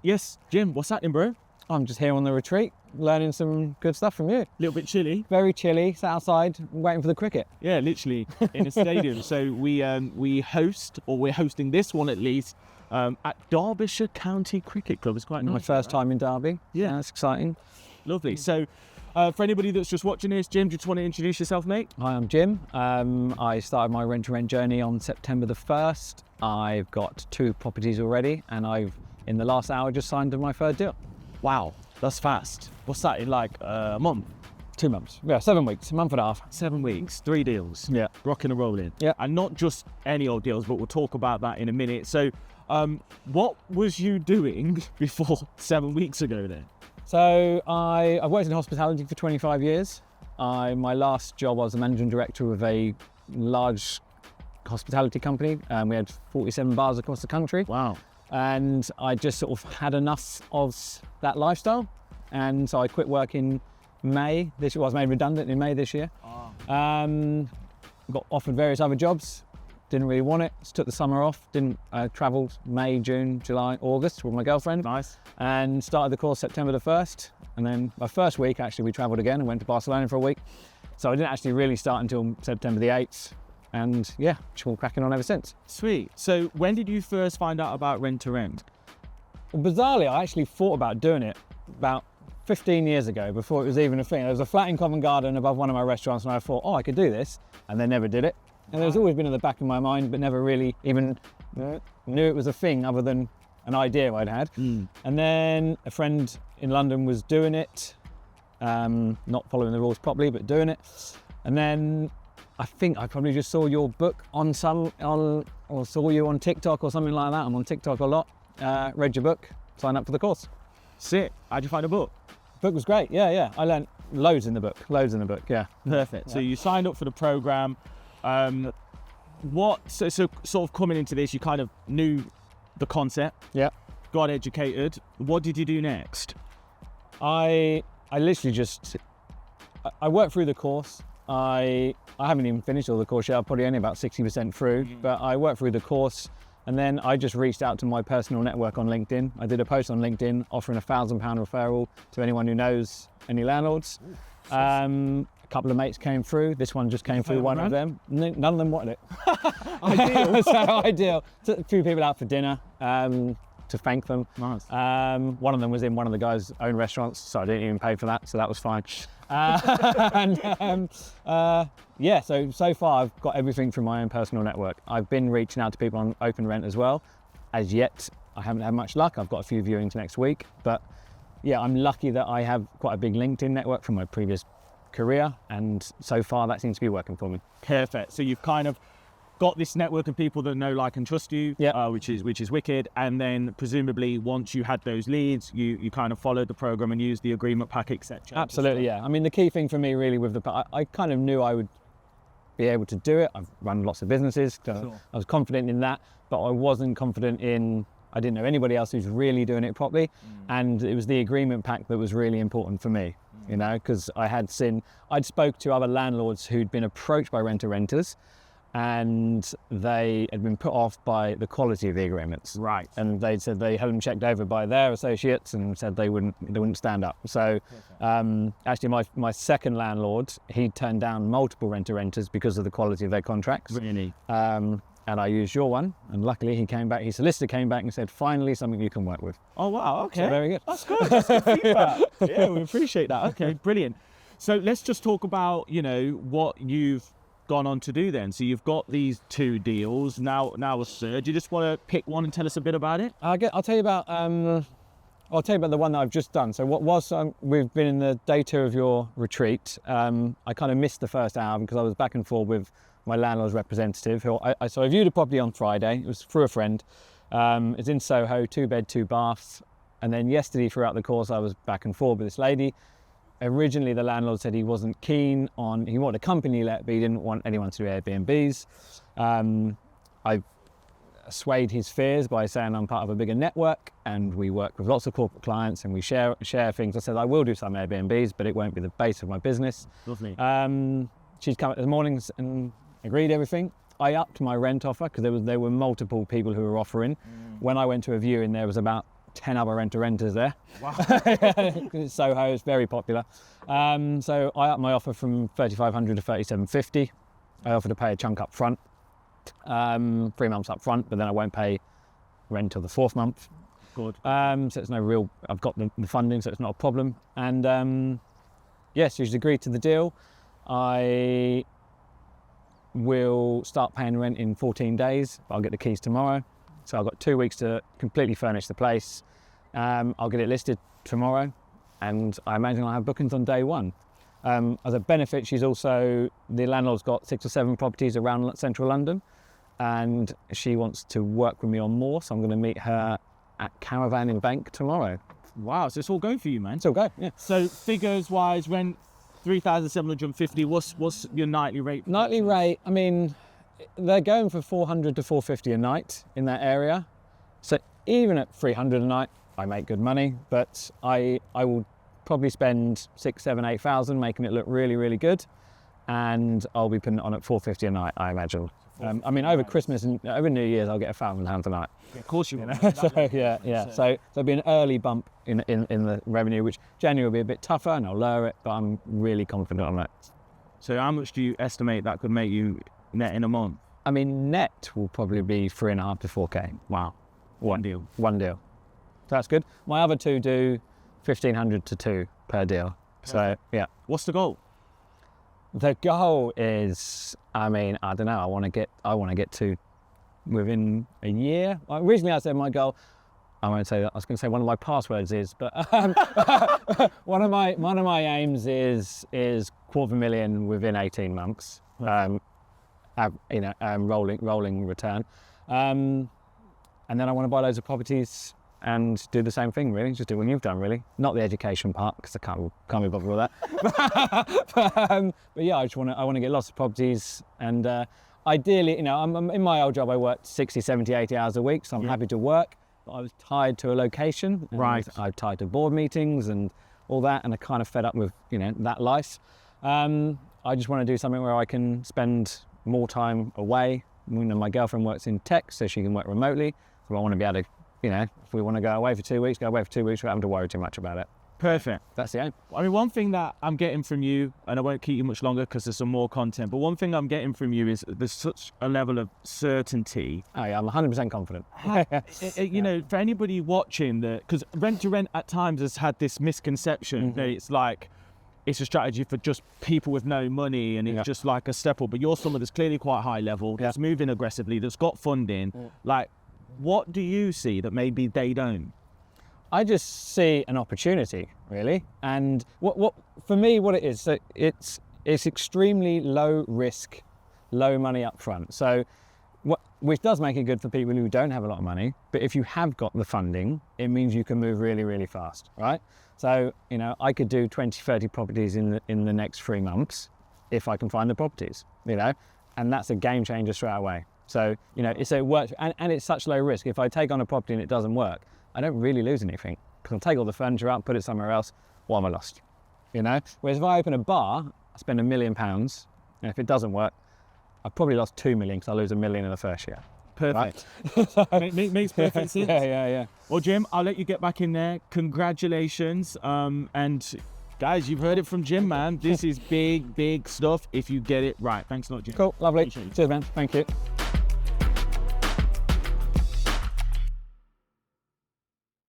Yes, Jim, what's happening, bro? I'm just here on the retreat, learning some good stuff from you. A little bit chilly. Very chilly, sat outside, waiting for the cricket. Yeah, literally in a stadium. So we're hosting this one at least at Derbyshire County Cricket Club. It's quite nice. My first time in Derby. Yeah. That's exciting. Lovely. So for anybody that's just watching this, Jim, do you just want to introduce yourself, mate? Hi, I'm Jim. I started my rent-to-rent journey on September the 1st. I've got 2 properties already, and I've, in the last hour, just signed my third deal. Wow, that's fast. What's that, in like a month? 2 months. Yeah, 7 weeks, a month and a half. 7 weeks, 3 deals. Yeah. Rocking and rolling. Yeah. And not just any old deals, but we'll talk about that in a minute. So what was you doing before 7 weeks ago then? So I've worked in hospitality for 25 years. My last job, I was the managing director of a large hospitality company. We had 47 bars across the country. Wow. And I just sort of had enough of that lifestyle. And so I quit work in May. I was made redundant in May this year. Got offered various other jobs. Didn't really want it. Just took the summer off. Travelled May, June, July, August with my girlfriend. Nice. And started the course September the 1st. And then my first week, actually, we travelled again and went to Barcelona for a week. So I didn't actually really start until September the 8th. And yeah, just been cracking on ever since. Sweet. So when did you first find out about rent to rent? Well, bizarrely, I actually thought about doing it about 15 years ago, before it was even a thing. There was a flat in Covent Garden above one of my restaurants, and I thought, I could do this. And they never did it. And there's always been in the back of my mind, but never really even knew it was a thing other than an idea I'd had. And then a friend in London was doing it, not following the rules properly, but doing it. And then I think I probably just saw your book or saw you on TikTok or something like that. I'm on TikTok a lot. Read your book, signed up for the course. Sick. How'd you find the book? Book was great. Yeah. I learned loads in the book. Yeah. Perfect. Yeah. So you signed up for the program. So sort of coming into this, you kind of knew the concept. Yeah. Got educated. What did you do next? I literally just I worked through the course. I haven't even finished all the course yet. I'm probably only about 60% through, but I worked through the course, and then I just reached out to my personal network on LinkedIn. I did a post on LinkedIn offering a £1,000 referral to anyone who knows any landlords. A couple of mates came through. This one just came through, one of them. None of them wanted it. Ideal. So ideal. Took a few people out for dinner to thank them. Nice. One of them was in one of the guys' own restaurants, so I didn't even pay for that, so that was fine. So far I've got everything from my own personal network. I've been reaching out to people on open rent as well. As yet, I haven't had much luck. I've got a few viewings next week, but yeah, I'm lucky that I have quite a big LinkedIn network from my previous career, and so far that seems to be working for me. Perfect. So you've kind of got this network of people that know, like, and trust you, which is wicked. And then presumably once you had those leads, you kind of followed the program and used the agreement pack, etc. Absolutely, yeah. I mean, the key thing for me really with I kind of knew I would be able to do it. I've run lots of businesses, so sure. I was confident in that, but I wasn't confident in, I didn't know anybody else who's really doing it properly. And it was the agreement pack that was really important for me, you know, because I'd spoke to other landlords who'd been approached by renters, and they had been put off by the quality of the agreements. Right. And they said they had them checked over by their associates and said they wouldn't stand up. So actually my second landlord, he turned down multiple renters because of the quality of their contracts. Really? And I used your one, and luckily his solicitor came back and said, finally something you can work with. Oh wow, okay. So very good. That's good. That's good feedback. Yeah, we appreciate that. Okay, brilliant. So let's just talk about, what you've gone on to do then. So you've got these 2 deals, now a third. You just want to pick one and tell us a bit about it? I'll tell you about the one that I've just done. So we've been in the day 2 of your retreat. I kind of missed the first hour because I was back and forth with my landlord's representative. So I viewed a property on Friday. It was through a friend. It's in Soho, 2 bed, 2 baths. And then yesterday throughout the course, I was back and forth with this lady. Originally, the landlord said he wasn't keen on, he wanted a company let, but he didn't want anyone to do Airbnbs. I assuaged his fears by saying I'm part of a bigger network and we work with lots of corporate clients and we share things. I said I will do some Airbnbs, but it won't be the base of my business. Lovely. She's come up this morning and agreed everything. I upped my rent offer because there were multiple people who were offering. When I went to a viewing, there was about 10 other renters there. Wow. Soho is very popular. So I upped my offer from 3,500 to 3,750. I offered to pay a chunk up front, 3 months up front, but then I won't pay rent till the 4th month. Good. So it's no real, I've got the funding, so it's not a problem. And yes, she's agreed to the deal. I will start paying rent in 14 days, but I'll get the keys tomorrow. So I've got 2 weeks to completely furnish the place. I'll get it listed tomorrow, and I imagine I'll have bookings on day one. As a benefit, the landlord's got 6 or 7 properties around central London, and she wants to work with me on more, so I'm going to meet her at Caravan in Bank tomorrow. Wow, so it's all going for you, man. It's all go, yeah. So figures wise, rent 3,750. What's your nightly rate? Nightly rate, I mean, they're going for 400 to 450 a night in that area. So even at 300 a night, I make good money, but I will probably spend 6, 7, 8,000 making it look really, really good. And I'll be putting it on at 450 a night, I imagine. I mean, over Christmas and over New Year's, I'll get £1,000 a night. Of course you will. So yeah. So there'll be an early bump in the revenue, which January will be a bit tougher, and I'll lower it, but I'm really confident on that. So how much do you estimate that could make you net in a month? I mean, net will probably be 3.5 to 4K. Wow. One deal. One deal. So that's good. My other two do 1,500 to 2 per deal. So yeah. What's the goal? The goal is, I mean, I don't know. I want to get to within a year. Originally, I said my goal. I won't say that. I was going to say one of my passwords is, but one of my aims is $250,000 within 18 months. Rolling return, and then I want to buy loads of properties and do the same thing, really. Just do what you've done, really. Not the education part, because I can't be bothered with that. but yeah, I want to get lots of properties, and ideally, I'm in my old job, I worked 60, 70, 80 hours a week, so I'm happy to work, but I was tied to a location. Right. I'm tied to board meetings and all that, and I kind of fed up with, that life. I just want to do something where I can spend more time away. My girlfriend works in tech, so she can work remotely. So I want to be able to, if we want to go away for 2 weeks, go away for 2 weeks without having to worry too much about it. Perfect. That's the aim. I mean, one thing that I'm getting from you, and I won't keep you much longer because there's some more content, but one thing I'm getting from you is there's such a level of certainty. Oh yeah, I'm 100% confident. For anybody watching, because rent to rent at times has had this misconception that it's like, it's a strategy for just people with no money, and it's just like a step up. But you're someone that's clearly quite high level, that's moving aggressively, that's got funding. Like, what do you see that maybe they don't? I just see an opportunity, really. And what for me, what it is, so it's extremely low risk, low money up front. So which does make it good for people who don't have a lot of money. But if you have got the funding, it means you can move really, really fast, right? So, I could do 20, 30 properties in the next 3 months if I can find the properties, and that's a game changer straight away. So, it works, and it's such low risk. If I take on a property and it doesn't work, I don't really lose anything, because I'll take all the furniture out, put it somewhere else. What am I lost? Whereas if I open a bar, I spend £1 million, and if it doesn't work, I've probably lost 2 million because I lose $1 million in the first year. Perfect. Right? Makes perfect sense. Yeah. Well, Jim, I'll let you get back in there. Congratulations. And guys, you've heard it from Jim, man. This is big, big stuff if you get it right. Thanks a lot, Jim. Cool, lovely. Cheers, man. Thank you.